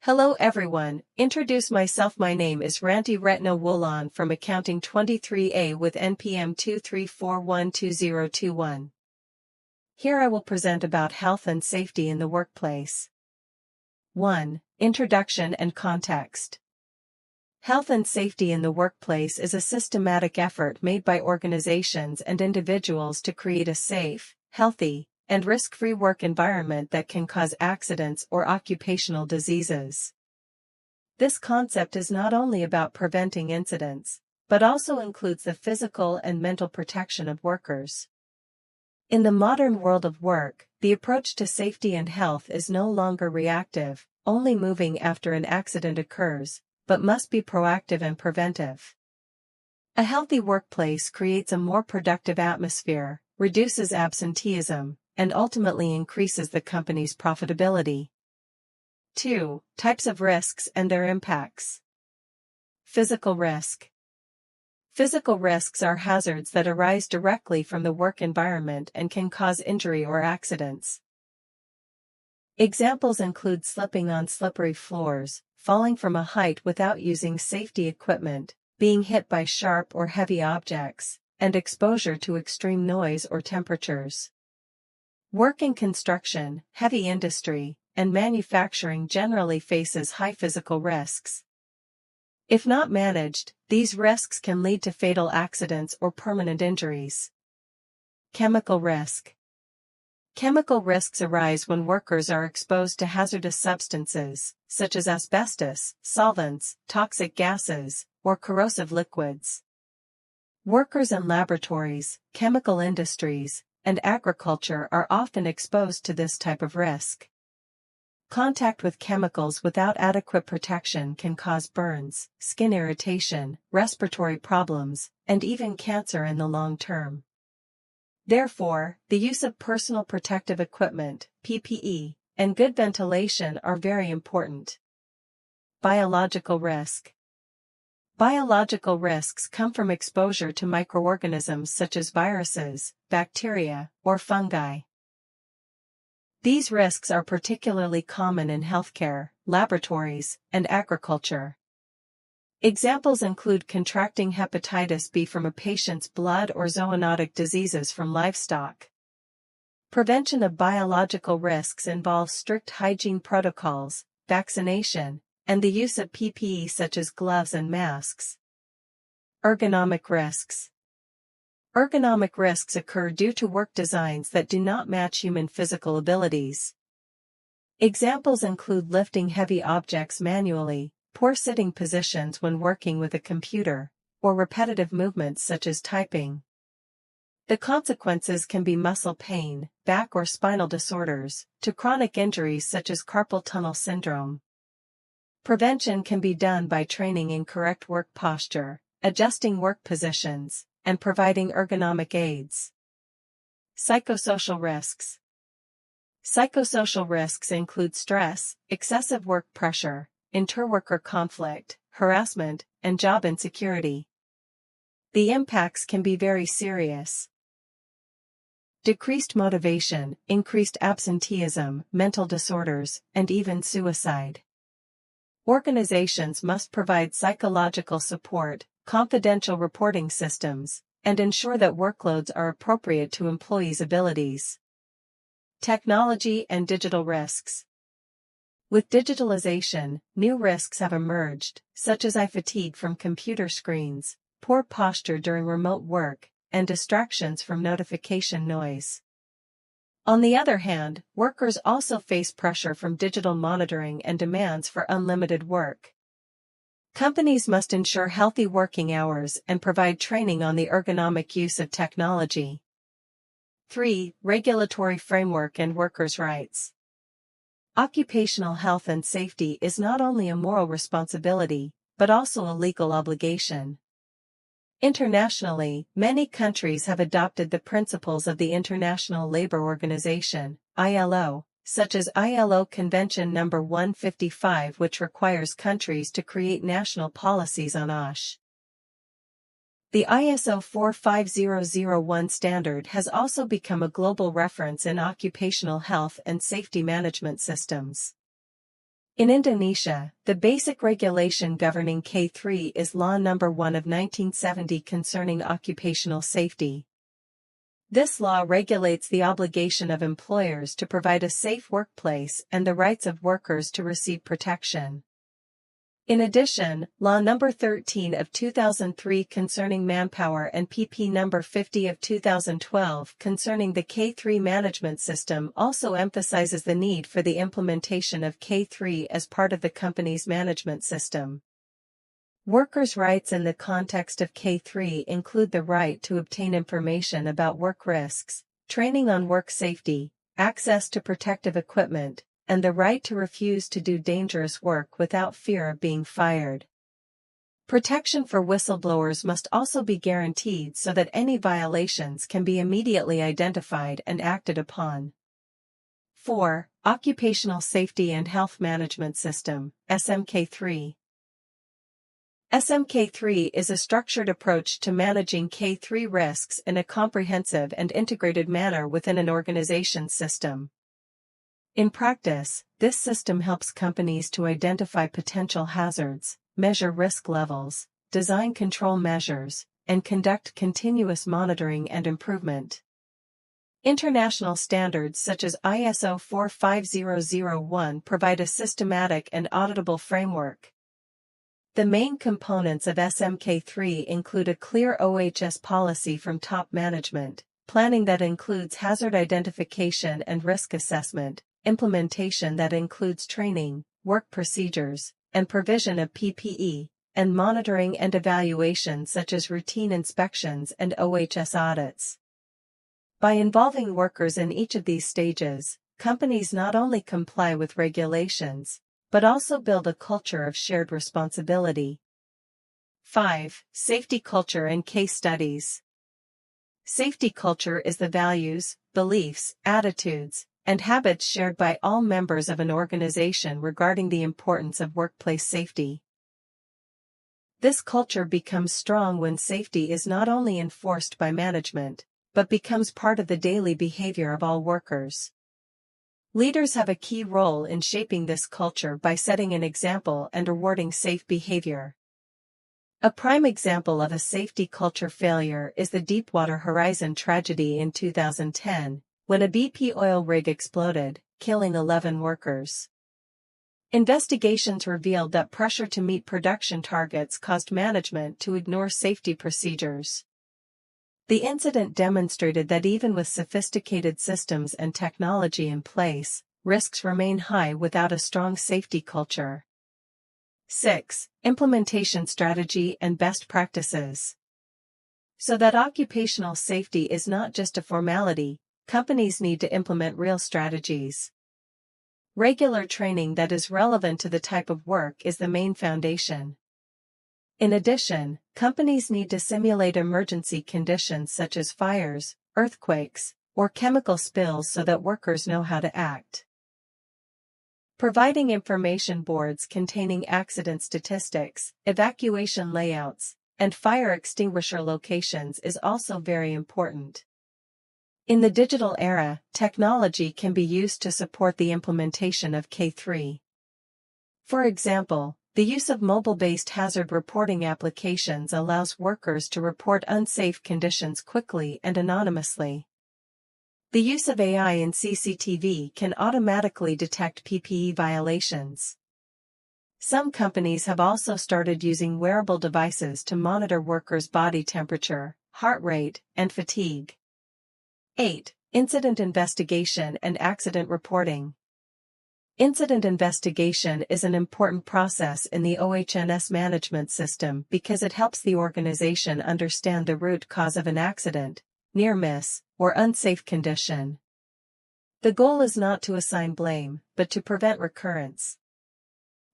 Hello everyone, introduce myself. My name is Ranti Retna Woolan from Accounting 23A with NPM 234122021. Here I will present about health and safety in the workplace. 1. Introduction and context. Health and safety in the workplace is a systematic effort made by organizations and individuals to create a safe, healthy, and risk-free work environment that can cause accidents or occupational diseases. This concept is not only about preventing incidents, but also includes the physical and mental protection of workers. In the modern world of work, the approach to safety and health is no longer reactive, only moving after an accident occurs, but must be proactive and preventive. A healthy workplace creates a more productive atmosphere, reduces absenteeism, and ultimately increases the company's profitability. 2. Types of risks and their impacts. Physical risk. Physical risks are hazards that arise directly from the work environment and can cause injury or accidents. Examples include slipping on slippery floors, falling from a height without using safety equipment, being hit by sharp or heavy objects, and exposure to extreme noise or temperatures. Work in construction, heavy industry, and manufacturing generally faces high physical risks. If not managed, these risks can lead to fatal accidents or permanent injuries. Chemical risk. Chemical risks arise when workers are exposed to hazardous substances, such as asbestos, solvents, toxic gases, or corrosive liquids. Workers in laboratories, chemical industries, and agriculture are often exposed to this type of risk. Contact with chemicals without adequate protection can cause burns, skin irritation, respiratory problems, and even cancer in the long term. Therefore, the use of personal protective equipment, PPE, and good ventilation are very important. Biological risk. Biological risks come from exposure to microorganisms such as viruses, bacteria, or fungi. These risks are particularly common in healthcare, laboratories, and agriculture. Examples include contracting hepatitis B from a patient's blood or zoonotic diseases from livestock. Prevention of biological risks involves strict hygiene protocols, vaccination, and the use of PPE such as gloves and masks. Ergonomic risks. Ergonomic risks occur due to work designs that do not match human physical abilities. Examples include lifting heavy objects manually, poor sitting positions when working with a computer, or repetitive movements such as typing. The consequences can be muscle pain, back or spinal disorders, to chronic injuries such as carpal tunnel syndrome. Prevention can be done by training in correct work posture, adjusting work positions, and providing ergonomic aids. Psychosocial risks. Psychosocial risks include stress, excessive work pressure, interworker conflict, harassment, and job insecurity. The impacts can be very serious. Decreased motivation, increased absenteeism, mental disorders, and even suicide. Organizations must provide psychological support, confidential reporting systems, and ensure that workloads are appropriate to employees' abilities. Technology and digital risks. With digitalization, new risks have emerged, such as eye fatigue from computer screens, poor posture during remote work, and distractions from notification noise. On the other hand, workers also face pressure from digital monitoring and demands for unlimited work. Companies must ensure healthy working hours and provide training on the ergonomic use of technology. 3. Regulatory framework and workers' rights. Occupational health and safety is not only a moral responsibility, but also a legal obligation. Internationally, many countries have adopted the principles of the International Labour Organization, ILO, such as ILO Convention No. 155, which requires countries to create national policies on OSH. The ISO 45001 standard has also become a global reference in occupational health and safety management systems. In Indonesia, the basic regulation governing K3 is Law No. 1 of 1970 concerning occupational safety. This law regulates the obligation of employers to provide a safe workplace and the rights of workers to receive protection. In addition, Law No. 13 of 2003 concerning manpower and PP No. 50 of 2012 concerning the K3 management system also emphasizes the need for the implementation of K3 as part of the company's management system. Workers' rights in the context of K3 include the right to obtain information about work risks, training on work safety, access to protective equipment, and the right to refuse to do dangerous work without fear of being fired. Protection for whistleblowers must also be guaranteed so that any violations can be immediately identified and acted upon. 4. Occupational Safety and Health Management System, SMK3. SMK3 is a structured approach to managing K3 risks in a comprehensive and integrated manner within an organization's system. In practice, this system helps companies to identify potential hazards, measure risk levels, design control measures, and conduct continuous monitoring and improvement. International standards such as ISO 45001 provide a systematic and auditable framework. The main components of SMK3 include a clear OHS policy from top management, planning that includes hazard identification and risk assessment, implementation that includes training, work procedures, and provision of PPE, and monitoring and evaluation such as routine inspections and OHS audits. By involving workers in each of these stages, companies not only comply with regulations, but also build a culture of shared responsibility. 5. Safety culture and case studies. Safety culture is the values, beliefs, attitudes, and habits shared by all members of an organization regarding the importance of workplace safety. This culture becomes strong when safety is not only enforced by management, but becomes part of the daily behavior of all workers. Leaders have a key role in shaping this culture by setting an example and rewarding safe behavior. A prime example of a safety culture failure is the Deepwater Horizon tragedy in 2010, when a BP oil rig exploded, killing 11 workers. Investigations revealed that pressure to meet production targets caused management to ignore safety procedures. The incident demonstrated that even with sophisticated systems and technology in place, risks remain high without a strong safety culture. 6. Implementation strategy and best practices. So that occupational safety is not just a formality, companies need to implement real strategies. Regular training that is relevant to the type of work is the main foundation. In addition, companies need to simulate emergency conditions such as fires, earthquakes, or chemical spills so that workers know how to act. Providing information boards containing accident statistics, evacuation layouts, and fire extinguisher locations is also very important. In the digital era, technology can be used to support the implementation of K3. For example, the use of mobile-based hazard reporting applications allows workers to report unsafe conditions quickly and anonymously. The use of AI in CCTV can automatically detect PPE violations. Some companies have also started using wearable devices to monitor workers' body temperature, heart rate, and fatigue. 8. Incident investigation and accident reporting. Incident investigation is an important process in the OHS management system because it helps the organization understand the root cause of an accident, near miss, or unsafe condition. The goal is not to assign blame, but to prevent recurrence.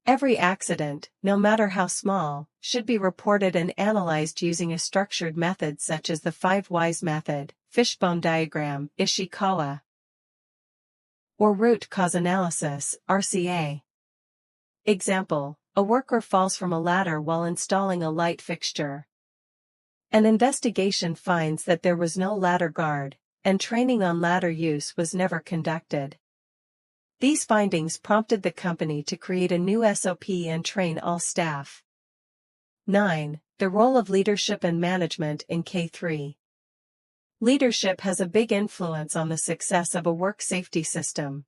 Every accident, no matter how small, should be reported and analyzed using a structured method such as the 5 whys method, fishbone diagram, Ishikawa, or root cause analysis, RCA. Example: a worker falls from a ladder while installing a light fixture. An investigation finds that there was no ladder guard, and training on ladder use was never conducted. These findings prompted the company to create a new SOP and train all staff. 9. The role of leadership and management in K3. Leadership has a big influence on the success of a work safety system.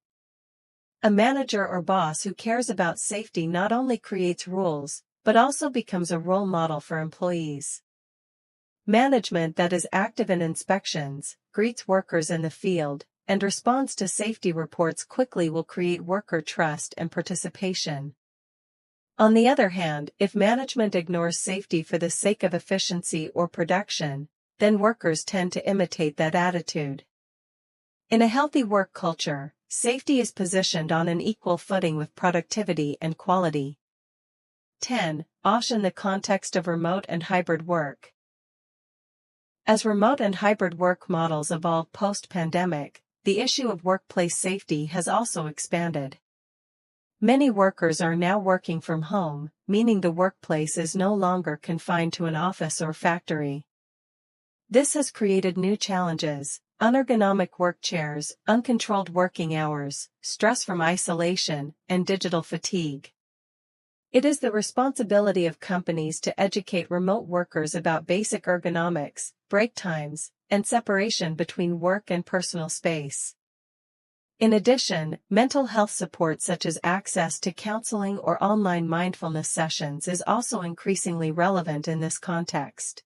A manager or boss who cares about safety not only creates rules, but also becomes a role model for employees. Management that is active in inspections, greets workers in the field, and responds to safety reports quickly will create worker trust and participation. On the other hand, if management ignores safety for the sake of efficiency or production, then workers tend to imitate that attitude. In a healthy work culture, safety is positioned on an equal footing with productivity and quality. 10. OSH in the context of remote and hybrid work. As remote and hybrid work models evolve post-pandemic, the issue of workplace safety has also expanded. Many workers are now working from home, meaning the workplace is no longer confined to an office or factory. This has created new challenges: unergonomic work chairs, uncontrolled working hours, stress from isolation, and digital fatigue. It is the responsibility of companies to educate remote workers about basic ergonomics, break times, and separation between work and personal space. In addition, mental health support such as access to counseling or online mindfulness sessions is also increasingly relevant in this context.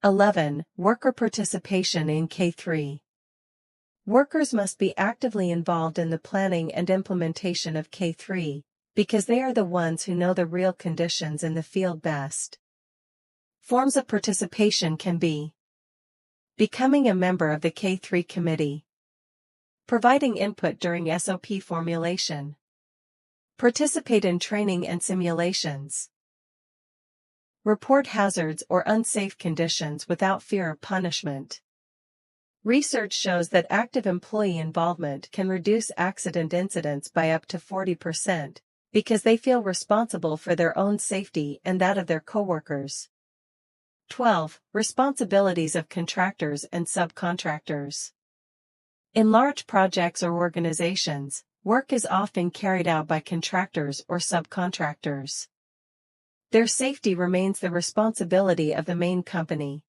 11. Worker participation in K3. Workers must be actively involved in the planning and implementation of K3, because they are the ones who know the real conditions in the field best. Forms of participation can be: becoming a member of the K3 committee, providing input during SOP formulation, participate in training and simulations, report hazards or unsafe conditions without fear of punishment. Research shows that active employee involvement can reduce accident incidents by up to 40%, because they feel responsible for their own safety and that of their coworkers. 12. Responsibilities of contractors and subcontractors. In large projects or organizations, work is often carried out by contractors or subcontractors. Their safety remains the responsibility of the main company.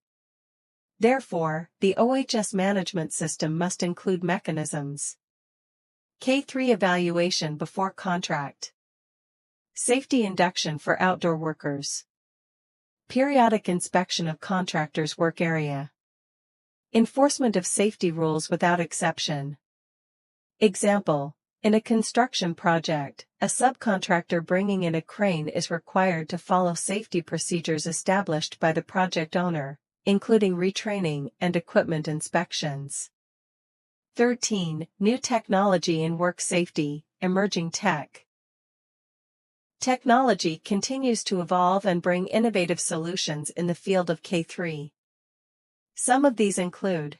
Therefore, the OHS management system must include mechanisms: K3 evaluation before contract, safety induction for outdoor workers, periodic inspection of contractors' work area, enforcement of safety rules without exception. Example: in a construction project, a subcontractor bringing in a crane is required to follow safety procedures established by the project owner, including retraining and equipment inspections. 13. New technology in work safety, emerging tech. Technology continues to evolve and bring innovative solutions in the field of K3. Some of these include: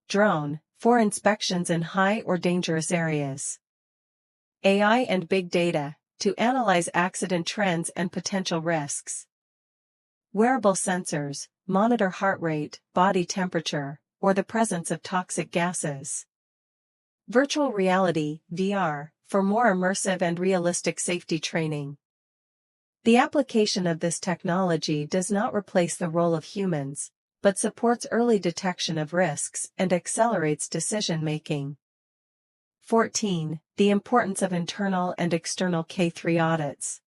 drone, for inspections in high or dangerous areas. AI and big data, to analyze accident trends and potential risks. Wearable sensors, monitor heart rate, body temperature, or the presence of toxic gases. Virtual reality, VR, for more immersive and realistic safety training. The application of this technology does not replace the role of humans, but supports early detection of risks and accelerates decision-making. 14. The importance of internal and external K3 audits.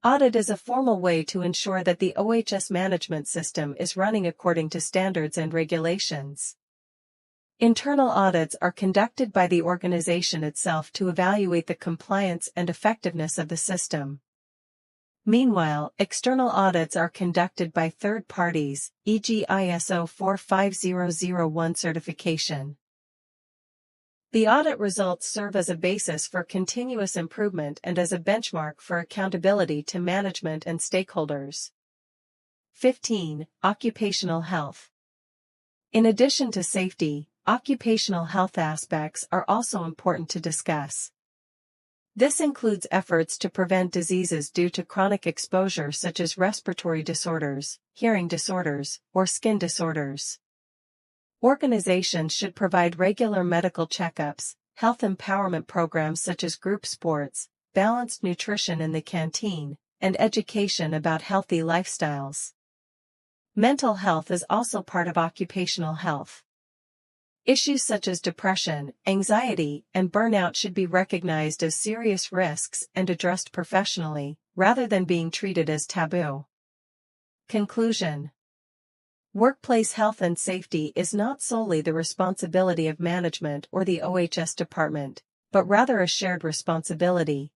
Audit is a formal way to ensure that the OHS management system is running according to standards and regulations. Internal audits are conducted by the organization itself to evaluate the compliance and effectiveness of the system. Meanwhile, external audits are conducted by third parties, e.g. ISO 45001 certification. The audit results serve as a basis for continuous improvement and as a benchmark for accountability to management and stakeholders. 15. Occupational health. In addition to safety, occupational health aspects are also important to discuss. This includes efforts to prevent diseases due to chronic exposure such as respiratory disorders, hearing disorders, or skin disorders. Organizations should provide regular medical checkups, health empowerment programs such as group sports, balanced nutrition in the canteen, and education about healthy lifestyles. Mental health is also part of occupational health. Issues such as depression, anxiety, and burnout should be recognized as serious risks and addressed professionally, rather than being treated as taboo. Conclusion: workplace health and safety is not solely the responsibility of management or the OHS department, but rather a shared responsibility.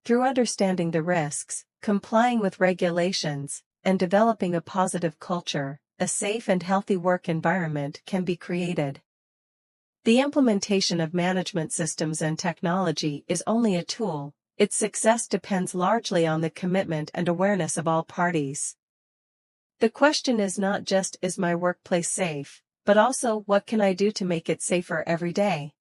Through understanding the risks, complying with regulations, and developing a positive culture, a safe and healthy work environment can be created. The implementation of management systems and technology is only a tool. Its success depends largely on the commitment and awareness of all parties. The question is not just, is my workplace safe, but also, what can I do to make it safer every day?